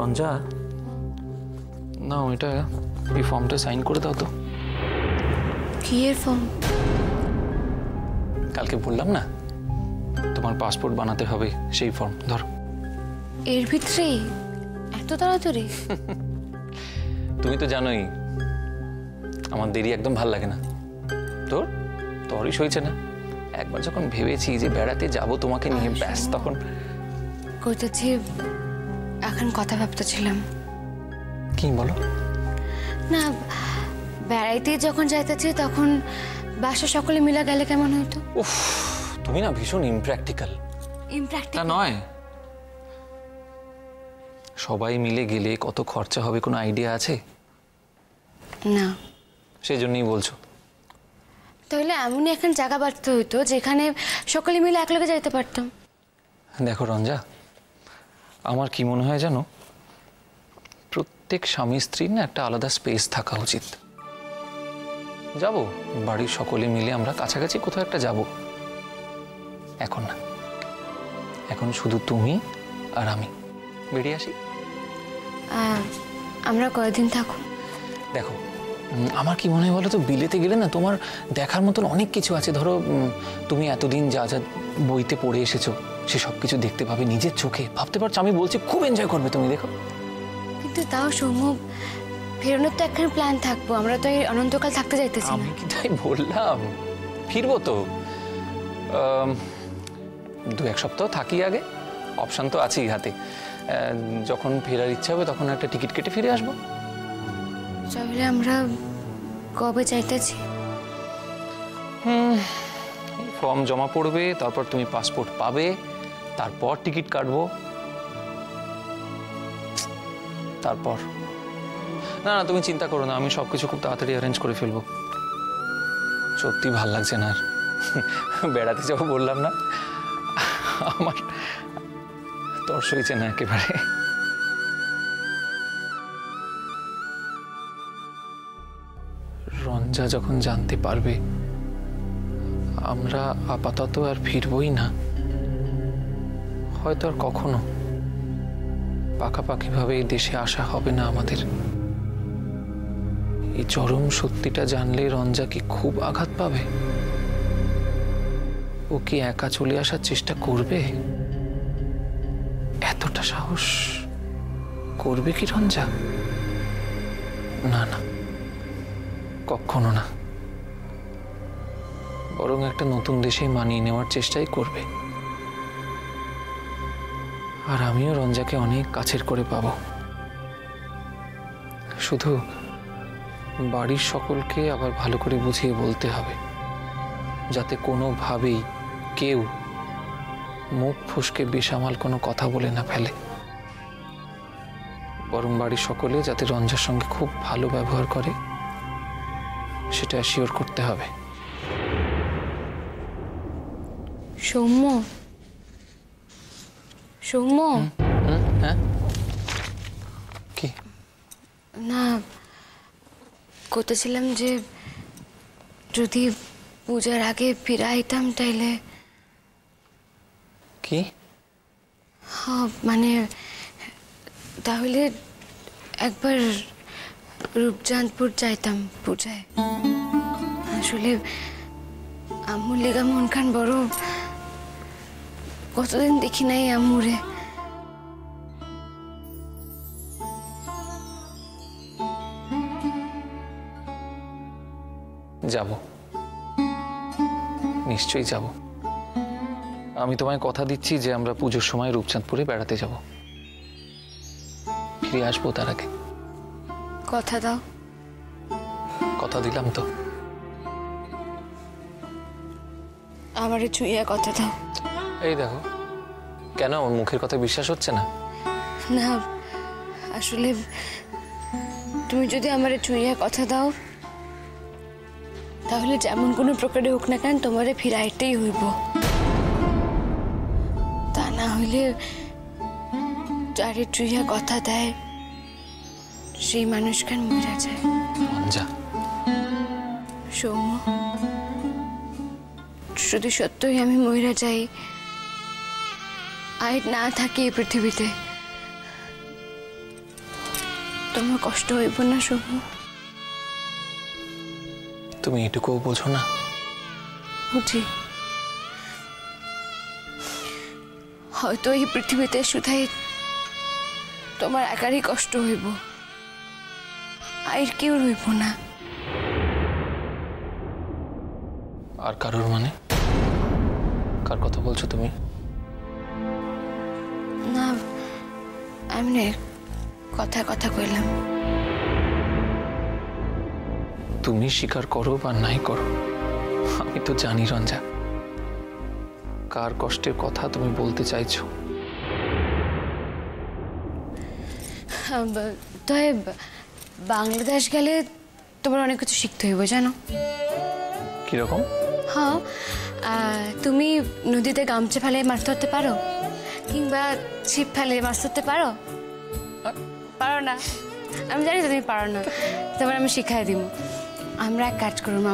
রঞ্জা, না ওইটা এই ফর্মটা সাইন করে দাও তো। কি এর ফর্ম? কালকে বললাম না তোমার পাসপোর্ট বানাতে হবে, সেই ফর্ম ধরো। এর ভিতরে এত তাড়াতাড়ি? তুমি তো জানোই আমার দেরি একদম ভাল লাগে না। তোরই সইছে না। একবার যখন ভেবেছি যে বেড়াতে যাব তোমাকে নিয়ে, ব্যাস তখন কইতেছি এখন কথা ভাবতেছিলাম। কি বলো? না, বেড়াইতে যখন যাইতেছি তখন বাসা সকলে মিলা গেলে কেমন হইতো? উফ, তুমি না ভীষণ ইমপ্র্যাকটিক্যাল। ইমপ্র্যাকটিক্যাল নয়, সবাই মিলে গেলে কত খরচা হবে কোনো আইডিয়া আছে? না। সেই জন্যই বলছো। তাহলে এমনই এখন জায়গা বাড়তে হইতো যেখানে সকলে মিলে একলগে যাইতে পারতাম। দেখো রঞ্জা, আমার কি মনে হয় জানো, প্রত্যেক স্বামী স্ত্রীর না একটা আলাদা স্পেস থাকা উচিত। যাব বাড়ির সকলে মিলে আমরা কাছাকাছি কোথাও একটা যাব। এখন না, এখন শুধু তুমি আর আমি বেরিয়ে আসি। আমরা কয়েকদিন থাকো। দেখো আমার কি মনে হয় বলো তো, বিলেতে গেলে না তোমার দেখার মতন অনেক কিছু আছে। ধরো তুমি এতদিন যা যা বইতে পড়ে এসেছো সে সব কিছু দেখতে পাবে নিজের চোখে। ভাবতে পারছো? আমি বলছি খুব এনজয় করবে তুমি, দেখো। কিন্তু তাও সৌম্য, ফেরানোর তো একখান প্ল্যান থাকবো। আমরা তো এই অনন্তকাল থাকতে যাইতেছি না। আমি কি তাই বললাম? ফিরবো তো 2-1 সপ্তাহ থাকি আগে, অপশান তো আছেই হাতে। যখন ফেরার ইচ্ছা হবে তখন একটা টিকিট কেটে ফিরে আসবো। তাহলে আমরা কবে চাইতেছি? ফর্ম জমা পড়বে, তারপর তুমি পাসপোর্ট পাবে, তারপর টিকিট কাটবো, তারপর। না না তুমি চিন্তা করো না, আমি সবকিছু খুব তাড়াতাড়ি অ্যারেঞ্জ করে ফেলবো। সত্যি ভাল লাগছে না আর বেড়াতে যাবো বললাম না, আমার তর্স হয়েছে না একেবারে। রঞ্জা যখন জানতে পারবে আমরা আপাতত আর ফিরবই না, হয়তো আর কখনো পাকাপাকিভাবে এই দেশে আসা হবে না আমাদের। এই চরম সত্যিটা জানলে রঞ্জা কি খুব আঘাত পাবে? ও কি একা চলে আসার চেষ্টা করবে? এতটা সাহস করবে কি রঞ্জা? না না, কখনো না। বরং একটা নতুন দেশে মানিয়ে নেওয়ার চেষ্টাই করবে। আর আমিও রঞ্জাকে অনেক কাছের করে পাবো। শুধু বাড়ির সকলকে আবার ভালো করে বুঝিয়ে বলতে হবে, যাতে কোনোভাবেই কেউ মুখ ফসকে বেসামাল কোনো কথা বলে না ফেলে। বরং বাড়ির সকলে যাতে রঞ্জার সঙ্গে খুব ভালো ব্যবহার করে সেটা অ্যাসিওর করতে হবে। সৌম্য, সৌম্য। হ্যাঁ কি? না, করতেছিলাম যে যদি পূজার আগে ফিরে আইতাম তাইলে। কি? হ্যাঁ মানে তাহলে একবার রূপচাঁদপুর যাইতাম পূজায়। আসলে আম্মুর লেগা মন খান বড়, কতদিন দেখি নাই আম্মুরে। যাব, নিশ্চয়ই যাব। আমি তোমায় কথা দিচ্ছি যে আমরা পুজোর সময় রূপচাঁদপুরে বেড়াতে যাব। ফিরে আসবো তার আগে। কথা দাও। কথা দিলাম তো। আমারে ছুঁয়ে কথা দাও। এই দেখো, কেন ওর মুখের কথা বিশ্বাস হচ্ছে না? না আসলে তুমি যদি আমারে ছুঁয়ে কথা দাও তাহলে যেমন কোনো প্রকারে হোক না কেন তোমারে ফিরাইতেই হইব। তা না হইলে যারে ছুঁয়ে কথা দেয় সেই মানুষ কেন মরে যায়। সৌম্য, যদি সত্যই আমি মরে যাই, আর না থাকি এই পৃথিবীতে, তোমার কষ্ট হইব না শুভ? তুমি এটুকুও বোঝো না? বুঝি। হয়তো এই পৃথিবীতে শুধাই তোমার একারই কষ্ট হইব, আর কেউ হইব না। আর কারোর মানে? কার কথা বলছো তুমি? না, এমনি কথা কথা কইলাম। তুমি স্বীকার করো বা নাই করো, আমি তো জানি রঞ্জা কার কষ্টের কথা তুমি বলতে চাইছো। তবে বাংলাদেশ গেলে তোমার অনেক কিছু শিখতে হইব, জানো? কিরকম? হ্যাঁ, তুমি নদীতে গামছা ফেলে মাছ ধরতে পারো, কিংবা ছিপ ফেলে মাছ ধরতে পারো? পারো না? আমি জানি তুমি পারো না, তারপর আমি শিখাই দিব। আমরা এক কাজ করবো,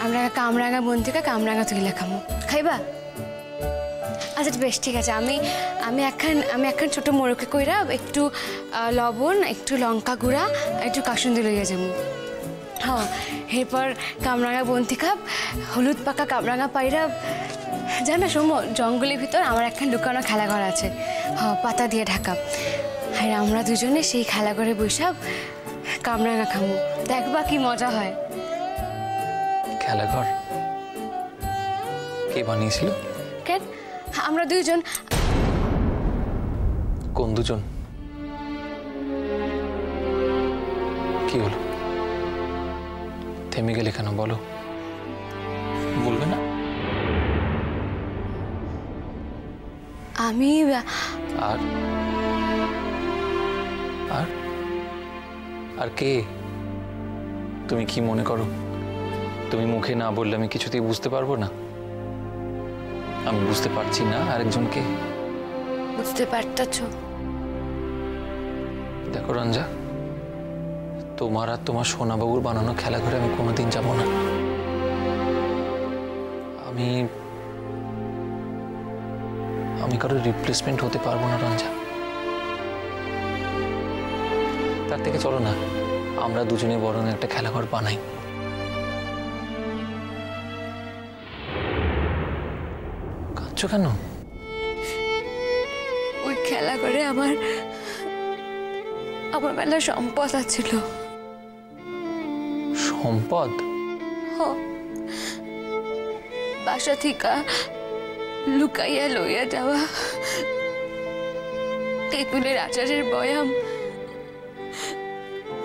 আমরা কামরাঙা বোন থেকে কামরাঙা তুই লেখামো, খাইবা? আচ্ছা বেশ, ঠিক আছে। আমি একখান ছোট মোড়কে কইরা একটু লবণ, একটু লঙ্কা গুঁড়া, একটু কাসুন্দি লইয়া যাবো। হ্যাঁ, এরপর কামরাঙা বোন থেকে হলুদ পাকা কামরাঙা পাইরা, জানো সোমো, জঙ্গলের ভিতর আমার একখান লুকানো খেলাঘর আছে, হ্যাঁ, পাতা দিয়ে ঢাকা। আর আমরা দুজনে সেই খেলাঘরে বৈশাখ কামরাঙা খামো, দেখবা কি মজা হয়। খেলাঘর কে বানিয়েছিল? কেন, আমরা দুইজন। কোন দুজন? কি হলো? থেমে গেলে কেন, বলো। বলবে না? আমি আর আর আর কে? তুমি কি মনে করো তুমি মুখে না বললে আমি কিছুতেই বুঝতে পারবো না? আমি বুঝতে পারছি না আরেকজনকে? বুঝতে পারতেছ? দেখো রঞ্জা, তোমার আর তোমার সোনাবাবুর বানানো খেলাঘরে আমি কোনোদিন যাব না। আমি কারোর রিপ্লেসমেন্ট হতে পারবো না রঞ্জা। তার থেকে চলো না, আমরা দুজনে বরং একটা খেলাঘর বানাই। কাঁদছো কেন? ওই খেলাঘরে আমার মেলা সম্পদ আছিল। সম্পদ? বাসা থেকে লুকাইয়া লইয়া যাওয়া তেঁতুলের আচারের বয়াম,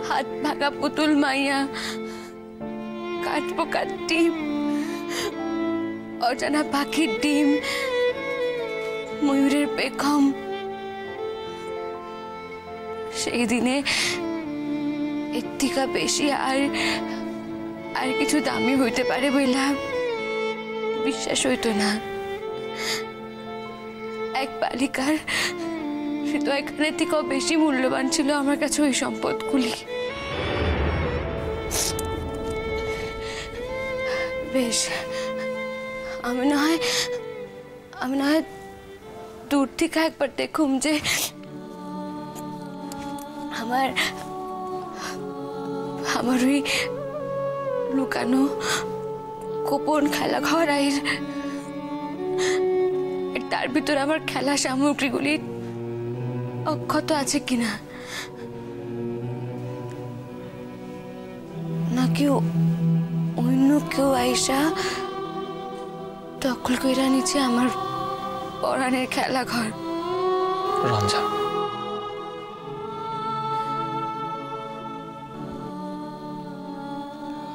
হাত ভাঙা পুতুল মাইয়া, কাঠ পোকার ডিম, অজানা পাখির ডিম, ময়ূরের পেখম। সেই দিনে এর থেকে বেশি আর কিছু দামি হইতে পারে বললাম বিশ্বাস হইতো না। এক বালিকার হৃদয়খানের থেকেও বেশি মূল্যবান ছিল আমার কাছে ওই সম্পদগুলি। বেশ, আমি না হয় দূর থেকে একবার দেখুম যে আমার ওই লুকানো গোপন খেলা ঘর, আর তার ভিতরে আমার খেলা সামগ্রীগুলি অক্ষত আছে কিনা, নাকি অন্য কেউ আইসা দখল কইরা নিচে আমার পরাণের খেলা ঘর। রঞ্জা,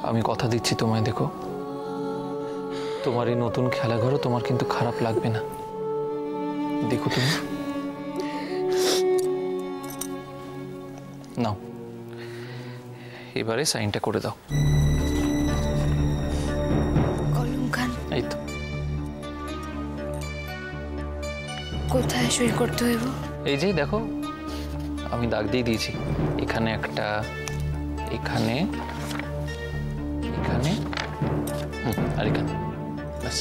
আমি কথা দিচ্ছি তোমায়, দেখো তোমার এই নতুন খেলাঘরও তোমার কিন্তু খারাপ লাগবে না। দেখো তুমি নাও, এবারে সাইনটা করে দাও। কলম খান? এই তো। কোথায় সই করতে হইব? এই যে দেখো, আমি দাগ দিয়ে দিয়েছি। এখানে একটা, এখানে, এখানে, আর এখানে, ব্যাস।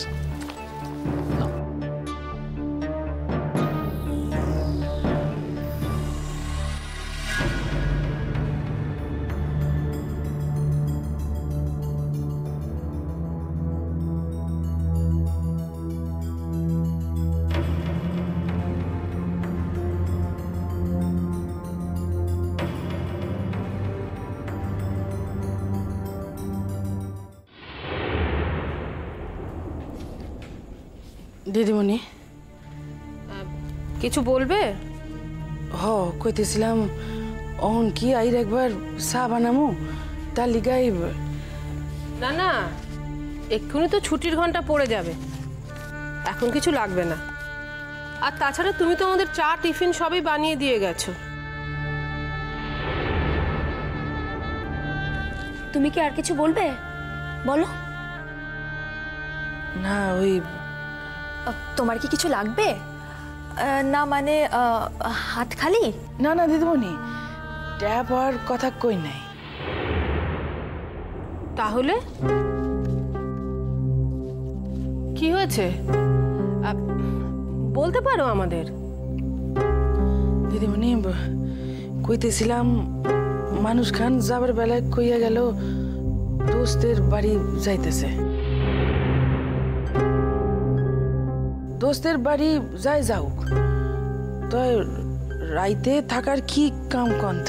দিদিমণি, কিছু বলবে? কইতেছিলাম অহন কি আইর একবার চা বানামু, তার লিগাই। না না, এক্ষুনি তো ছুটির ঘন্টা পড়ে যাবে, এখন কিছু লাগবে না। আর তাছাড়া তুমি তো আমাদের চা টিফিন সবই বানিয়ে দিয়ে গেছো। তুমি কি আর কিছু বলবে? বলো। না ওই তোমার কি কিছু লাগবে? না মানে হাত খালি? না না দিদিমণি, ট্যাপ আর কথা কই নাই। তাহলে কি হয়েছে বলতে পারো আমাদের? দিদিমণি, কইতেছিলাম মানুষ খান যাবার বেলায় কইয়া গেল দোস্তের বাড়ি যাইতেছে। দোস্তের বাড়ি যাই যাওক, তো রাইতে থাকার কি কাম কন্ত?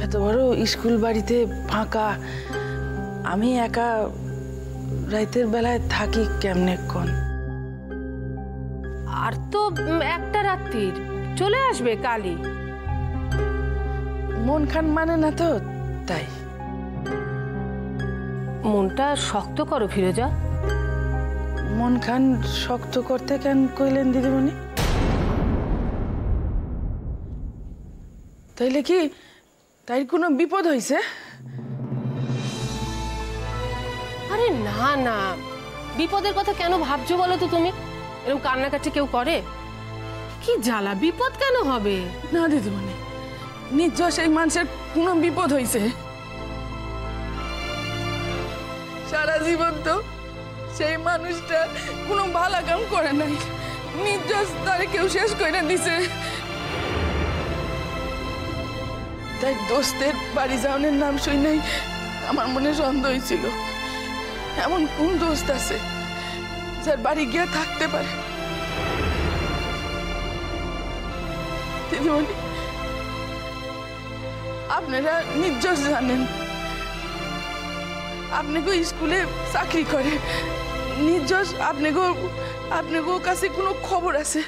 এত বড় স্কুল বাড়িতে ফাঁকা, আমি একা রাইতের বেলায় থাকি কেমনে কোন? আর তো একটা রাত্রির, চলে আসবে কালই। মন খান মানে না তো, তাই। মনটা শক্ত করো ফিরোজা। মন খান শক্ত করতে কেন কইলেন দিদিমণি? তাইলে কি তাই কোনো বিপদ হইছে? আরে না না, বিপদের কথা কেন ভাবছো বলো তো তুমি? এরকম কান্নাকাটি কেউ করে? কি জ্বালা, বিপদ কেন হবে? না দিদিমণি, নিশ্চয় সেই মানুষের কোনো বিপদ হইছে। সারা জীবন তো সেই মানুষটা কোনো ভালো কাম করে নাই, নির্দোষ তারে কেউ শেষ করে দিছে। তাই দোস্তের বাড়ি যাওয়ার নাম শুই নাই আমার মনে সন্দেহ হয়েছিল, এমন কোন দোস্ত আছে যার বাড়ি গিয়ে থাকতে পারে? দিদিমণি, আপনারা নির্দোষ জানেন, আপনাকে স্কুলে চাকরি করে, নির্দোষ। আপনাকে কাছে কোনো খবর আছে?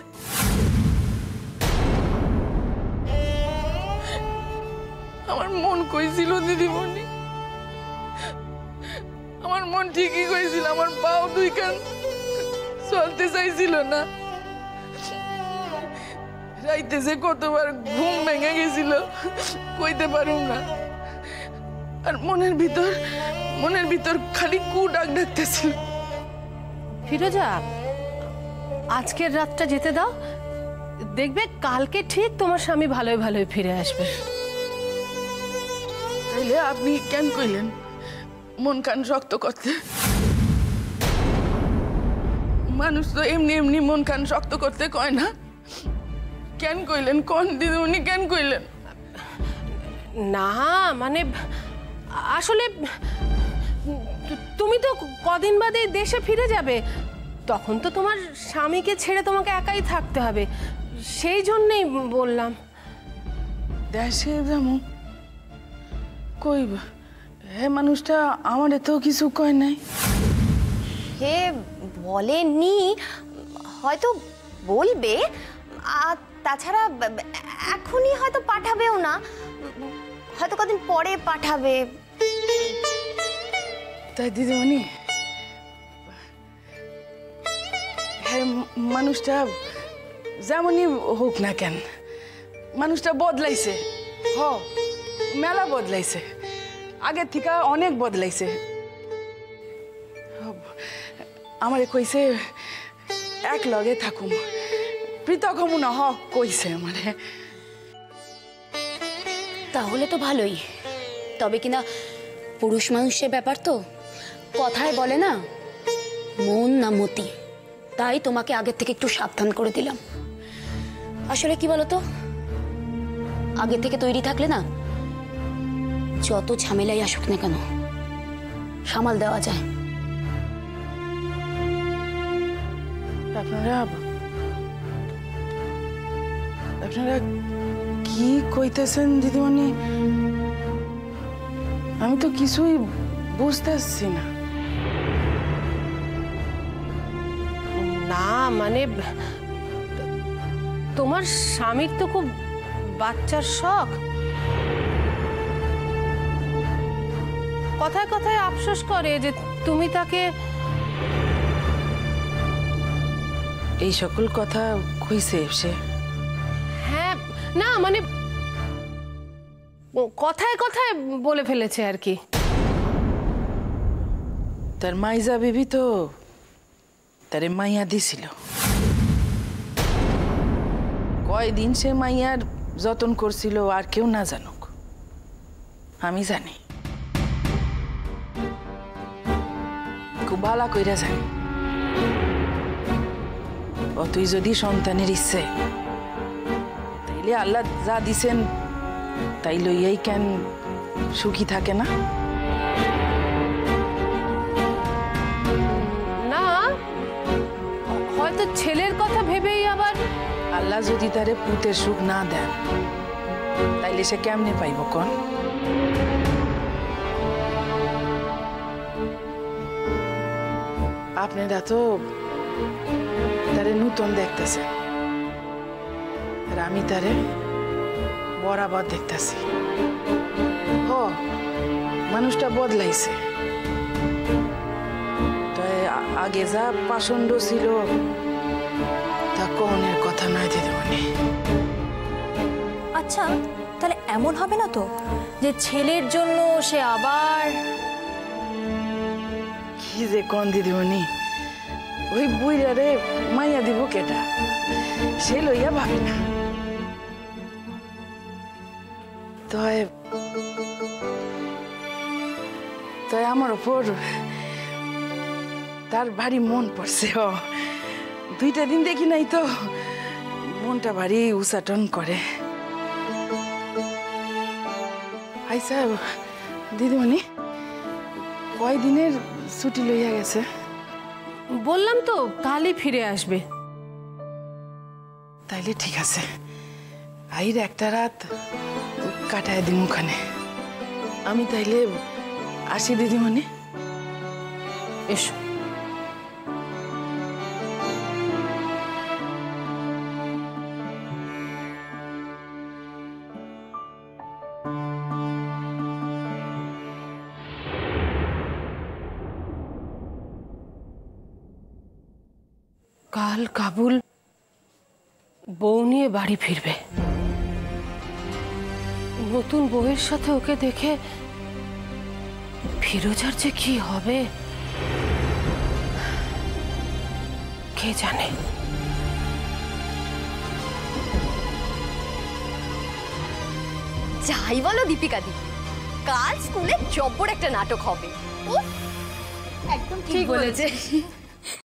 আমার মন কইছিল দিদিমণি, আমার মন ঠিকই কইছিল, আমার পাও দুই কান চলতে চাইছিল না। রাইতে যে কতবার ঘুম ভেঙে গেছিল কইতে পারুম না। আর মনের ভিতর খালি কু ডাক ডাকতেছিল। ফিরোজা, আজকের রাতটা যেতে দাও, দেখবে কালকে ঠিক তোমার স্বামী ভালোই ভালোই ফিরে আসবে। তাইলে আপনি কেন কইলেন মন কান শক্ত করতে? মানুষ তো এমনি এমনি মন কান শক্ত করতে কয় না। কেন কইলেন কোন দিদিমণি, কেন কইলেন? না মানে আসলে তুমি তো কদিন বাদে দেশে ফিরে যাবে, তখন তো তোমার স্বামীকে ছেড়ে তোমাকে একাই থাকতে হবে, সেই জন্যই বললাম। দেশে যেমন কইব, হে মানুষটা আমার তো কিছু কয় নাই। হে বলেনি, হয়তো বলবে, আর তাছাড়া এখনই হয়তো পাঠাবেও না, হয়তো কদিন পরে পাঠাবে। তাই দিদিমণি, হ্যাঁ মানুষটা যেমনই হোক না কেন, মানুষটা বদলাইছে। মেলা বদলাইছে, আগের থেকে অনেক বদলাইছে। আমারে কইছে এক লগে থাকুম, পৃথক হমু না, কইছে আমারে। তাহলে তো ভালোই, তবে কিনা পুরুষ মানুষের ব্যাপার তো, কথায় বলে না মন না মতি, তাই তোমাকে আগের থেকে একটু সাবধান করে দিলাম। আসলে কি বলতো, আগে থেকে তৈরি থাকলে না যত ঝামেলাই আসুক না কেন সামাল দেওয়া যায়। আপনারা কি কইতেছেন দিদিমণি? আমি তো কিছুই বুঝতেছি না। মানে তোমার স্বামীর তো খুব বাচ্চার শখ, কথায় কথায় আফসোস করে যে তুমি তাকে। এই সকল কথা কইছে সে? হ্যাঁ, না মানে কথায় কথায় বলে ফেলেছে আর কি। তার মাইজা বিবি তো তারে মাইয়া দিছিল, কয়দিন সে মাইয়ার যতন করছিল আর কেউ না জানুক, আমি জানি, খুব ভালো কইরা জানি। অতই যদি সন্তানের ইচ্ছে, তাইলে আল্লাহ যা দিছেন তাই লইয়াই কেন সুখী থাকে না? না, হয়তো ছেলের কথা ভেবেই আবার। আল্লাহ যদি তারে পুতের সুখ না দেন, তাইলে সে কেমনে পাইব কোন? আপনারা তো তারে নূতন দেখতেছেন, আর আমি তারে বরাবর দেখতেছি। ও মানুষটা বদলাইছে, তো আগে যা পাষণ্ড ছিল তা কনের কথা নয় দিদিমণি। আচ্ছা, তাহলে এমন হবে না তো যে ছেলের জন্য সে আবার? কি যে কোন দিদিমণি, ওই বুইরারে মাইয়া দিব কেটা, সে লইয়া ভাবি না। তাই আমার ওপর তার ভারী মন পড়ছে। দুইটা দিন দেখি নাই তো মনটা ভারী উচাটন করে। আচ্ছা দিদিমণি, কয়দিনের ছুটি লইয়া গেছে? বললাম তো কালই ফিরে আসবে। তাইলে ঠিক আছে, আইর একটা রাত কাটায় দিম ওখানে। আমি তাইলে আসি দিদিমণি। এসো। কাল কাবুল বউ নিয়ে বাড়ি ফিরবে। নতুন বউয়ের সাথে ওকে দেখে ফিরোজার যে কি হবে কে জানে। যাই বলো দীপিকা দি, কাল স্কুলে জব্বর একটা নাটক হবে। উফ, একদম ঠিক বলেছে।